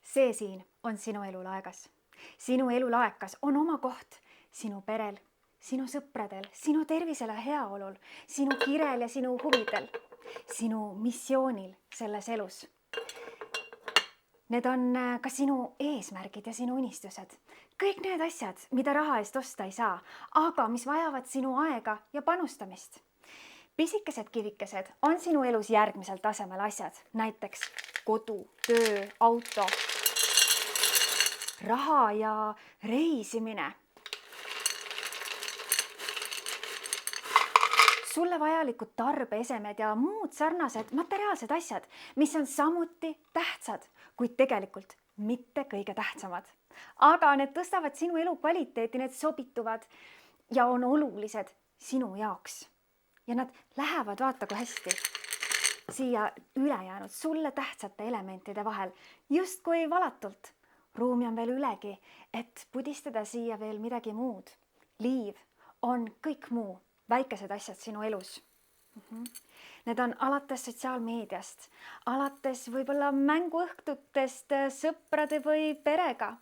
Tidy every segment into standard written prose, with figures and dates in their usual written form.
See siin on sinu elulaegas. Sinu elulaekas on oma koht sinu perel, sinu sõpradel, sinu tervisele heaolul, sinu kirel ja sinu huvidel, sinu missioonil selles elus. Need on ka sinu eesmärgid ja sinu unistused. Kõik need asjad, mida raha eest osta ei saa, aga mis vajavad sinu aega ja panustamist. Pisikesed kivikesed on sinu elus järgmisel tasemel asjad, näiteks kodu, töö, auto, raha ja reisimine. Sulle vajalikud tarbeesemed ja muud sarnased materiaalsed asjad, mis on samuti tähtsad, kuid tegelikult mitte kõige tähtsamad. Aga need tõstavad sinu elu kvaliteeti, need sobituvad ja on olulised sinu jaoks. Ja nad lähevad, vaata kui hästi, siia ülejäänud sulle tähtsate elementide vahel, just kui valatult. Ruumi on veel ülegi, et pudistada siia veel midagi muud. Liiv on kõik muu, väikesed asjad sinu elus. Need on alates sotsiaalmeediast, alates võib-olla mänguõhtutest sõprade või perega.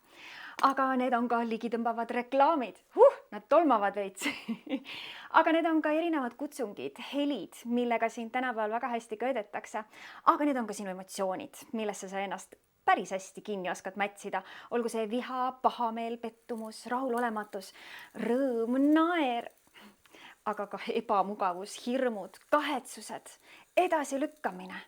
Aga need on ka ligitõmbavad reklaamid. Nad tolmavad veits. Aga need on ka erinevad kutsungid, helid, millega siin tänapäeval väga hästi köödetakse. Aga need on ka sinu emotsioonid, millesse sa ennast päris hästi kinni oskad mätsida. Olgu see viha, pahameel, pettumus, rahulolematus, rõõm, naer, aga ka ebamugavus, hirmud, kahetsused, edasilükkamine.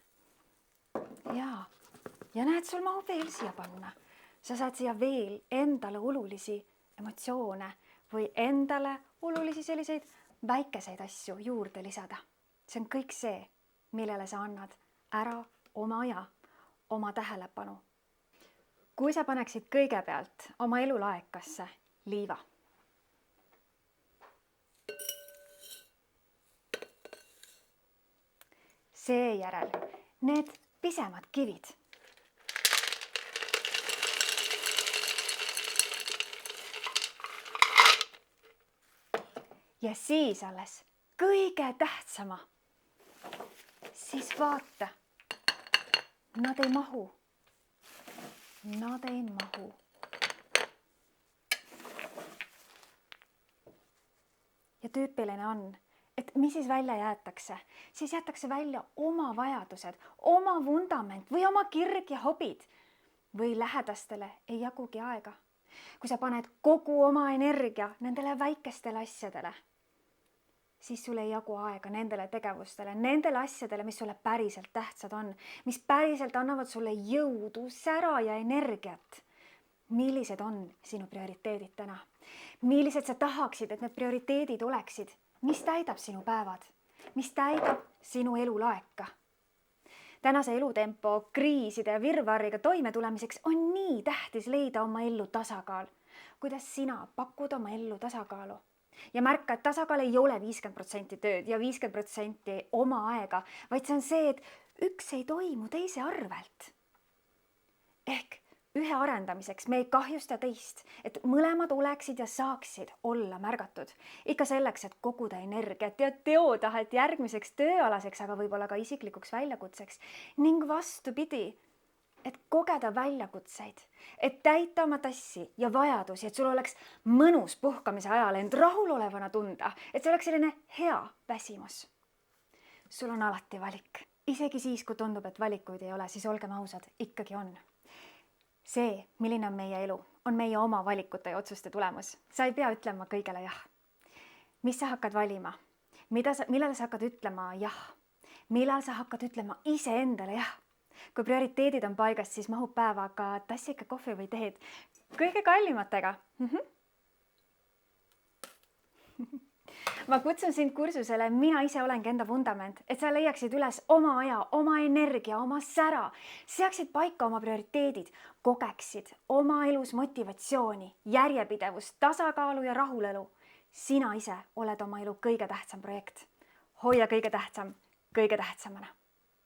Ja näed, sul mahub veel siia panna. Sa saad siia veel endale olulisi emotsioone või endale olulisi selliseid väikeseid asju juurde lisada. See on kõik see, millele sa annad ära oma aja, oma tähelepanu. Kui sa paneksid kõigepealt oma elulaekasse liiva. Seejärel need pisemad kivid. Ja siis alles kõige tähtsama. Siis vaata, nad ei mahu. Nad ei mahu. Ja tüüpiline on, et mis siis välja jäetakse? Siis jäetakse välja oma vajadused, oma vundament või oma kirg ja hobid. Või lähedastele ei jagugi aega. Kui sa paned kogu oma energia nendele väikestele asjadele, siis sul ei jagu aega nendele tegevustele, nendele asjadele, mis sulle päriselt tähtsad on, mis päriselt annavad sulle jõudu, sära ja energiat. Millised on sinu prioriteedid täna? Millised sa tahaksid, et need prioriteedid oleksid? Mis täidab sinu päevad? Mis täidab sinu elulaeka? Tänase elutempo, kriiside ja virvarriga toime tulemiseks on nii tähtis leida oma ellu tasakaal. Kuidas sina pakud oma ellu tasakaalu? Ja märka, et tasakaal ei ole 50% tööd ja 50% oma aega, vaid see on see, et üks ei toimu teise arvelt. Ehk ühe arendamiseks me ei kahjusta teist, et mõlemad oleksid ja saaksid olla märgatud. Ikka selleks, et koguda energiat ja teotahet järgmiseks tööalaseks, aga võib-olla ka isiklikuks väljakutseks. Ning vastupidi, et kogeda väljakutseid, et täita oma tassi ja vajadusi, et sul oleks mõnus puhkamise ajal end rahulolevana tunda, et see oleks selline hea väsimus. Sul on alati valik. Isegi siis, kui tundub, et valikuid ei ole, siis olgem ausad, ikkagi on. See, milline on meie elu, on meie oma valikute ja otsuste tulemus. Sa ei pea ütlema kõigele jah. Mis sa hakkad valima? Millal sa hakkad ütlema jah? Millal sa hakkad ütlema iseendale jah? Kui prioriteedid on paigast, siis mahub päevaga tassika kohvi või teed kõige kallimatega. Ma kutsun sind kursusele Mina ise olengi enda vundament, et sa leiaksid üles oma aja, oma energia, oma sära, seaksid paika oma prioriteedid, kogeksid oma elus motivatsiooni, järjepidevust, tasakaalu ja rahulelu. Sina ise oled oma elu kõige tähtsam projekt. Hoia kõige tähtsam kõige tähtsamana.